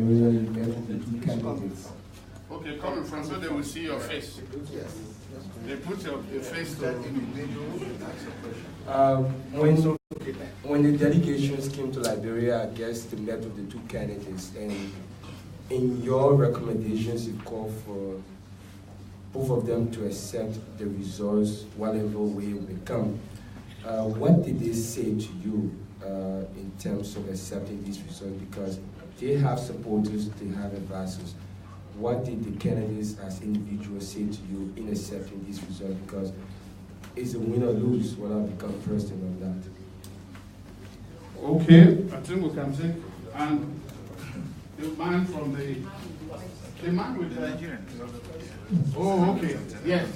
the candidates. Okay, come in front so they will see your face. They put your face to when the delegations came to Liberia, I guess they met with the two candidates, and in your recommendations, you called for both of them to accept the results, whatever way it may come. What did they say to you in terms of accepting these results? Because they have supporters, they have advisors. What did the candidates as individuals say to you in accepting these results? Because it's a win or lose when I become president on that. Okay, I think we can take, and the man from the man with the Nigerian. Oh, okay, yes.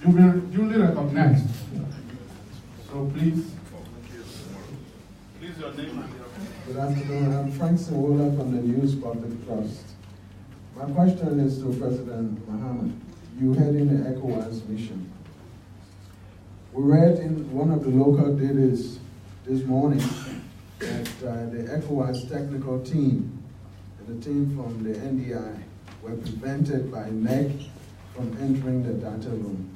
You've been duly recognized. So please your name and your... Good afternoon, I'm Frank Sawola from the News Public Trust. My question is to President Mahama. You head in the ECOWAS mission. We read in one of the local dailies this morning that the ECOWAS technical team and the team from the NDI were prevented by MEC from entering the data room.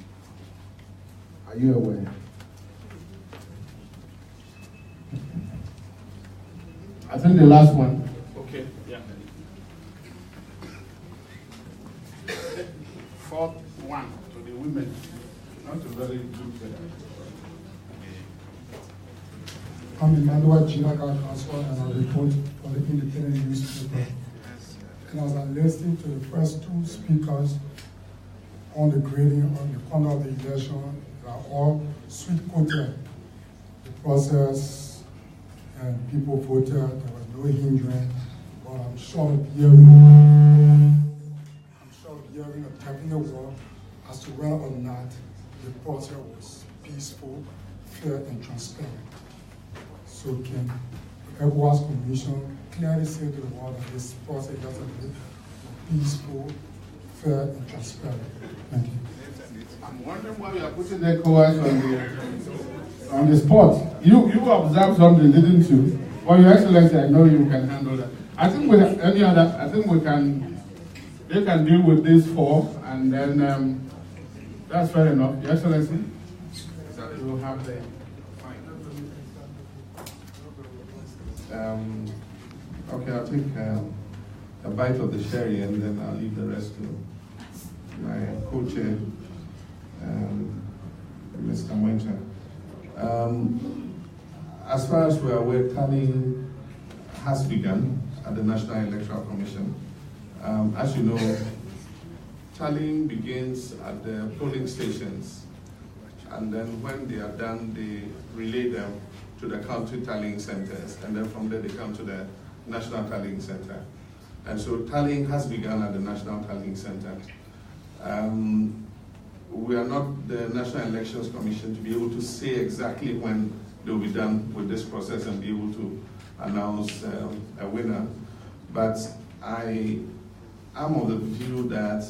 Are you aware? I think the last one. Okay, yeah. Fourth one to the women. Not a very good. I'm Emmanuel Chinaga Council, and I report for the independent newspaper. And as I listened to the first two speakers on the grading on the conduct of the election, they are all sweet-coated the process, and people voted. There was no hindrance, but I'm short of hearing a technical word as to whether or not the process was peaceful, fair, and transparent. So can the ECOWAS Commission clearly say to the world that this process has been peaceful, fair, and transparent? Thank you. I'm wondering why you are putting the ECOWAS on the spot. You observed something, didn't you? Well, Your Excellency, I know you can handle that. I think with any other, they can deal with these four, and then that's fair enough. Your Excellency, you will have the. Okay, I'll take a bite of the sherry and then I'll leave the rest to my co-chair, Mr. Winter. As far as we're aware, tallying has begun at the National Electoral Commission. As you know, tallying begins at the polling stations, and then when they are done, they relay them to the county tallying centers, and then from there they come to the National Tallying Center. And so tallying has begun at the National Tallying Center. We are not the National Elections Commission to be able to say exactly when they'll be done with this process and be able to announce a winner. But I am of the view that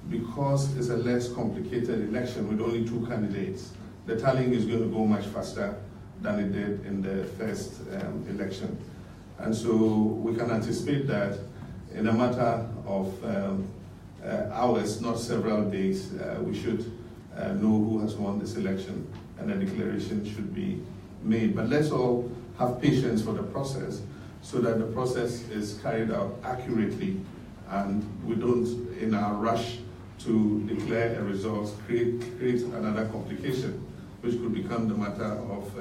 because it's a less complicated election with only two candidates, the tallying is going to go much faster than it did in the first election. And so we can anticipate that in a matter of hours, not several days, we should know who has won this election, and a declaration should be made. But let's all have patience for the process so that the process is carried out accurately, and we don't, in our rush to declare a result, create another complication, which could become the matter of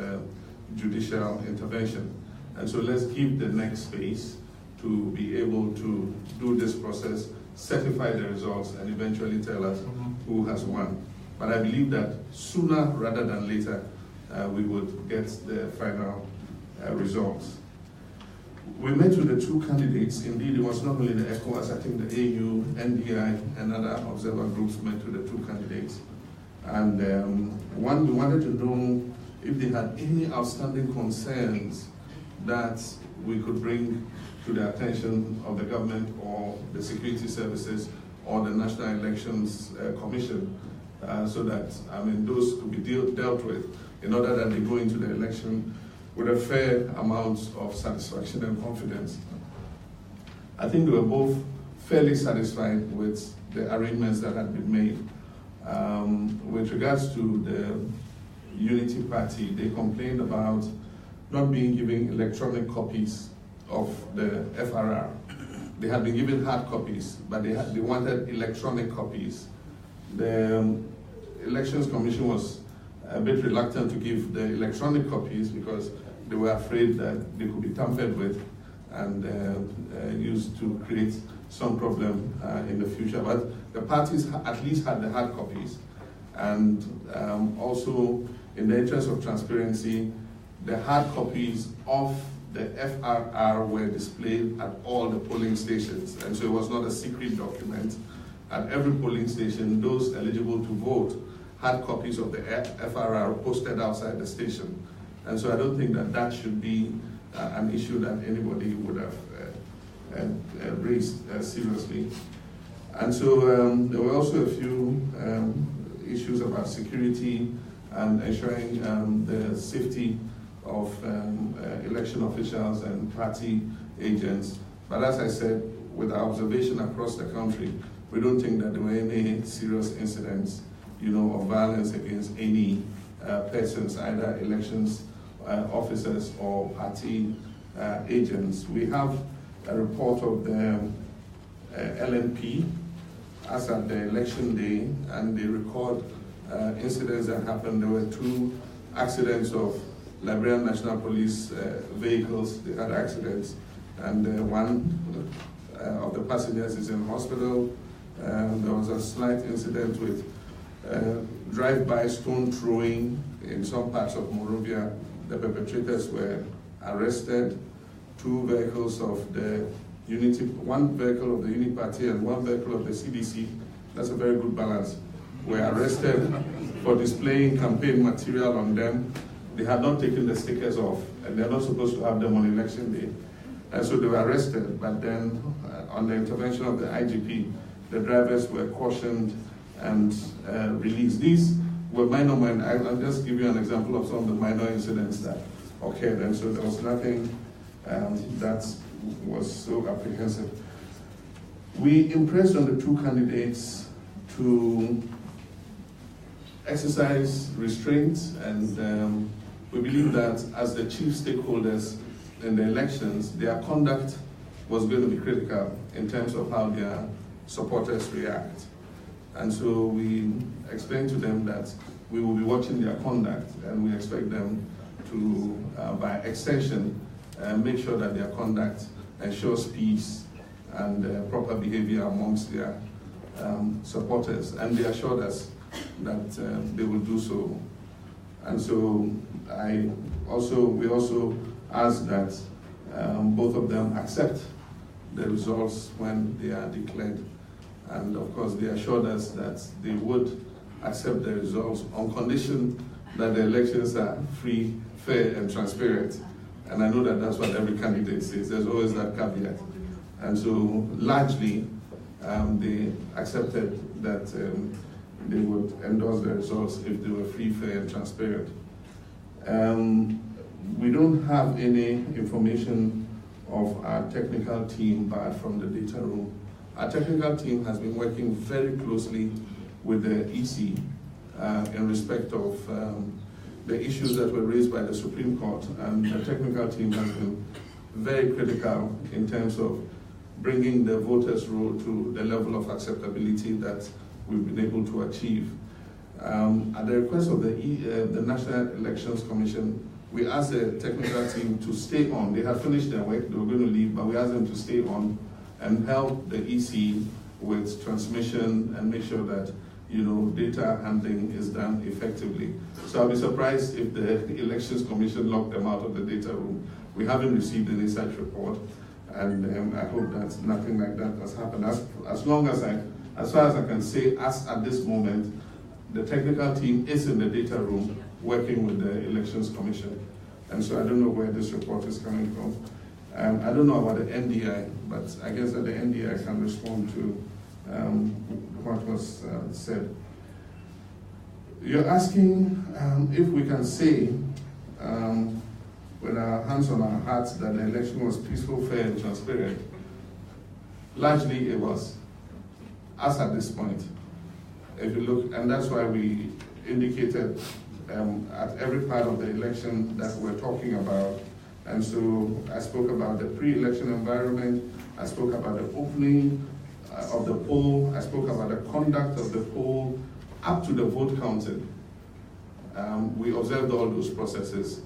judicial intervention. And so let's give the next phase to be able to do this process, certify the results, and eventually tell us who has won. But I believe that sooner rather than later, we would get the final results. We met with the two candidates. Indeed, it was not only the ECOWAS, I think the AU, NDI, and other observer groups met with the two candidates. And we wanted to know if they had any outstanding concerns that we could bring to the attention of the government or the security services or the National Elections Commission, so that, those could be dealt with in order that they go into the election with a fair amount of satisfaction and confidence. I think they were both fairly satisfied with the arrangements that had been made. With regards to the Unity Party, they complained about not being given electronic copies of the FRR. They had been given hard copies, but they wanted electronic copies. The Elections Commission was a bit reluctant to give the electronic copies because they were afraid that they could be tampered with and used to create some problem in the future. But the parties at least had the hard copies. And also, in the interest of transparency, the hard copies of the FRR were displayed at all the polling stations. And so it was not a secret document. At every polling station, those eligible to vote had copies of the FRR posted outside the station. And so I don't think that that should be an issue that anybody would have raised seriously. And so there were also a few issues about security and ensuring the safety of election officials and party agents. But as I said, with our observation across the country, we don't think that there were any serious incidents, of violence against any persons, either elections officers or party agents. We have a report of the LNP as at the election day, and they record incidents that happened. There were 2 accidents of Liberian National Police vehicles. They had accidents, and one of the passengers is in hospital. There was a slight incident with drive-by stone throwing in some parts of Monrovia. The perpetrators were arrested. 2 vehicles of the Unity, 1 vehicle of the Unity Party and 1 vehicle of the CDC, that's a very good balance, were arrested for displaying campaign material on them. They had not taken the stickers off, and they're not supposed to have them on election day. And so they were arrested, but then on the intervention of the IGP, the drivers were cautioned and released. These were minor. I'll just give you an example of some of the minor incidents that occurred, and so there was nothing that was so apprehensive. We impressed on the 2 candidates to exercise restraint, and we believe that as the chief stakeholders in the elections, their conduct was going to be critical in terms of how their supporters react. And so we explained to them that we will be watching their conduct, and we expect them to, by extension, make sure that their conduct ensures peace and proper behavior amongst their supporters. And they assured us that they will do so. And so we also asked that both of them accept the results when they are declared. And of course, they assured us that they would accept the results on condition that the elections are free, fair, and transparent. And I know that that's what every candidate says. There's always that caveat. And so largely, they accepted that they would endorse the results if they were free, fair, and transparent. We don't have any information of our technical team barred from the data room. Our technical team has been working very closely with the EC in respect of the issues that were raised by the Supreme Court, and the technical team has been very critical in terms of bringing the voters' roll to the level of acceptability that we've been able to achieve. At the request of the National Elections Commission, we asked the technical team to stay on. They had finished their work, they were going to leave, but we asked them to stay on and help the EC with transmission and make sure that data handling is done effectively. So I'll be surprised if the Elections Commission locked them out of the data room. We haven't received any such report, and I hope that nothing like that has happened. As far as I can say, as at this moment, the technical team is in the data room working with the Elections Commission. And so I don't know where this report is coming from. I don't know about the NDI, but I guess that the NDI can respond to what was said. You're asking if we can say with our hands on our hearts that the election was peaceful, fair, and transparent. largely it was us at this point. If you look, and that's why we indicated at every part of the election that we're talking about. And so I spoke about the pre-election environment, I spoke about the opening of the poll, I spoke about the conduct of the poll up to the vote counting. We observed all those processes,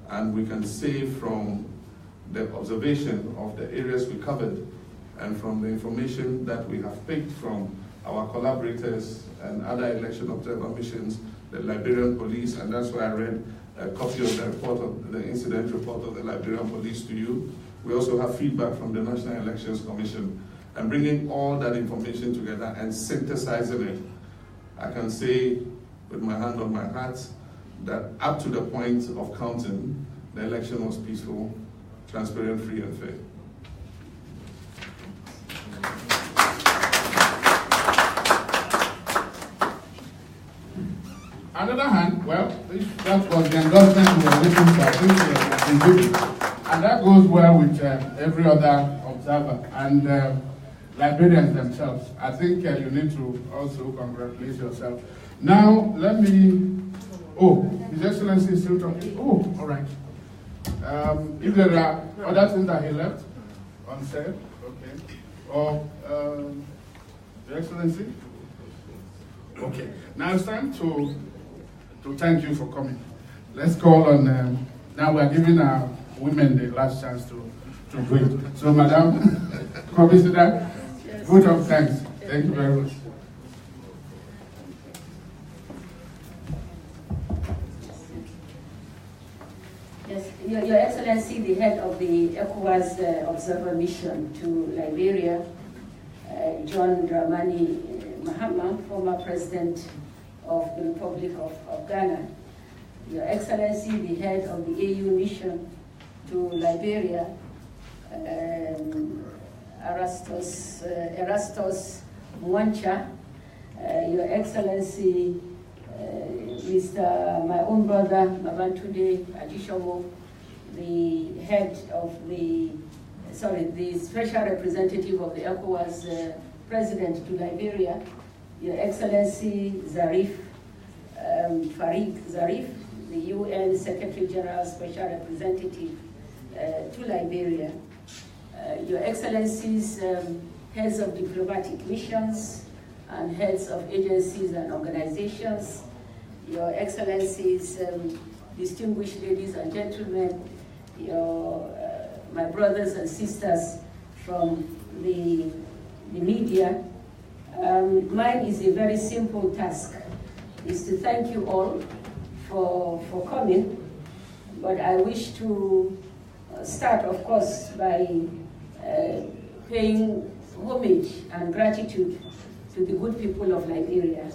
and we can say from the observation of the areas we covered and from the information that we have picked from our collaborators and other election observer missions, the Liberian police, and that's why I read a copy of the report of the incident report of the Liberian police to you. We also have feedback from the National Elections Commission, and bringing all that information together and synthesizing it, I can say with my hand on my heart that up to the point of counting, the election was peaceful, transparent, free, and fair. On the other hand, well, that was the endorsement we were looking for. I think and that goes well with every other observer and Liberians themselves. I think you need to also congratulate yourself. Now, let me. Oh, His Excellency is still talking. Oh, all right. If there are other things that he left unsaid, okay. Or Your Excellency. Okay. Now it's time to thank you for coming. Let's call on, now we're giving our women the last chance to breathe. So, Madam Commissioner, vote of thanks. Thank you very much. Yes, Your Excellency, the head of the ECOWAS observer mission to Liberia, John Dramani Mahama, former president of the Republic of Ghana, Your Excellency, the head of the AU mission to Liberia, Erastus Mwancha, Your Excellency, my own brother, Mabantude Adishomo, the head of the special representative of the ECOWAS president to Liberia, Your Excellency Farid Zarif, the UN Secretary General Special Representative to Liberia, Your Excellencies, heads of diplomatic missions and heads of agencies and organizations, Your Excellencies, distinguished ladies and gentlemen, my brothers and sisters from the media, mine is a very simple task, is to thank you all for coming, but I wish to start, of course, by paying homage and gratitude to the good people of Liberia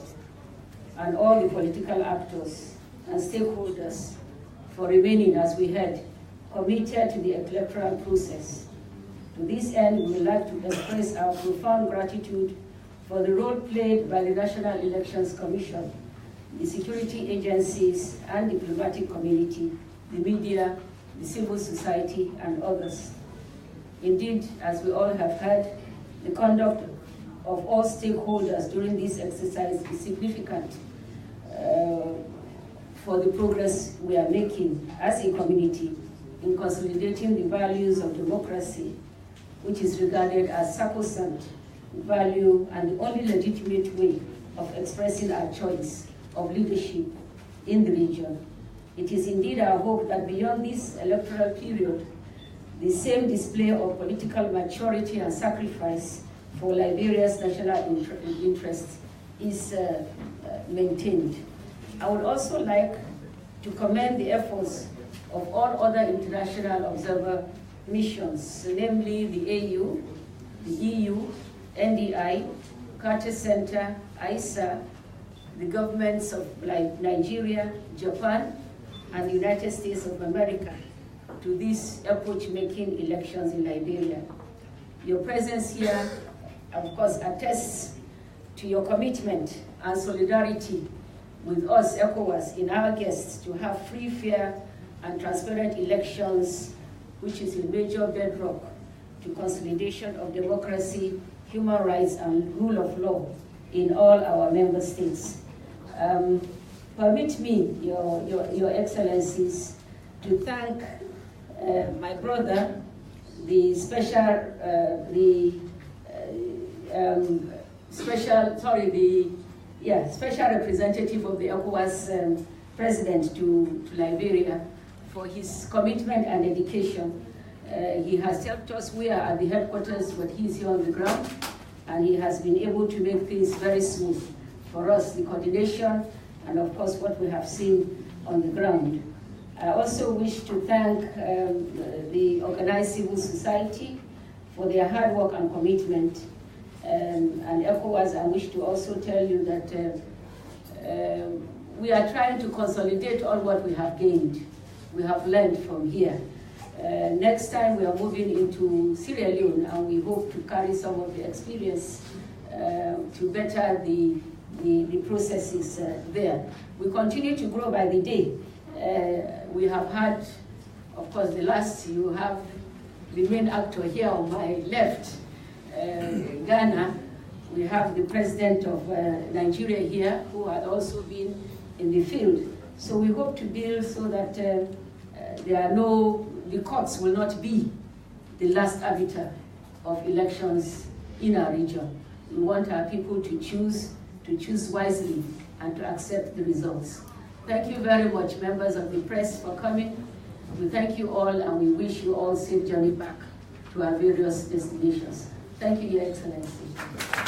and all the political actors and stakeholders for remaining, as we heard, committed to the electoral process. To this end, we would like to express our profound gratitude for the role played by the National Elections Commission, the security agencies and diplomatic community, the media, the civil society, and others. Indeed, as we all have heard, the conduct of all stakeholders during this exercise is significant for the progress we are making as a community in consolidating the values of democracy, which is regarded as sacrosanct value and the only legitimate way of expressing our choice of leadership in the region. It is indeed our hope that beyond this electoral period, the same display of political maturity and sacrifice for Liberia's national interests is maintained. I would also like to commend the efforts of all other international observer missions, namely the AU, the EU, NDI, Carter Center, ISA, the governments of Nigeria, Japan, and the United States of America to these approach-making elections in Liberia. Your presence here, of course, attests to your commitment and solidarity with us, ECOWAS, in our guests to have free, fair, and transparent elections, which is a major bedrock to consolidation of democracy, human rights, and rule of law in all our member states. Permit me, Your Excellencies, to thank my brother, the special representative of the ECOWAS president to Liberia, for his commitment and dedication. He has helped us. We are at the headquarters, but he's here on the ground, and he has been able to make things very smooth for us, the coordination, and of course what we have seen on the ground. I also wish to thank the organized civil society for their hard work and commitment. And ECOWAS, I wish to also tell you that we are trying to consolidate all what we have gained. We have learned from here. Next time we are moving into Sierra Leone, and we hope to carry some of the experience to better the processes there. We continue to grow by the day. We have had, of course, you have the main actor here on my left, Ghana. We have the president of Nigeria here, who had also been in the field. So we hope to build so that the courts will not be the last arbiter of elections in our region. We want our people to choose wisely and to accept the results. Thank you very much, members of the press, for coming. We thank you all, and we wish you all safe journey back to our various destinations. Thank you, Your Excellency.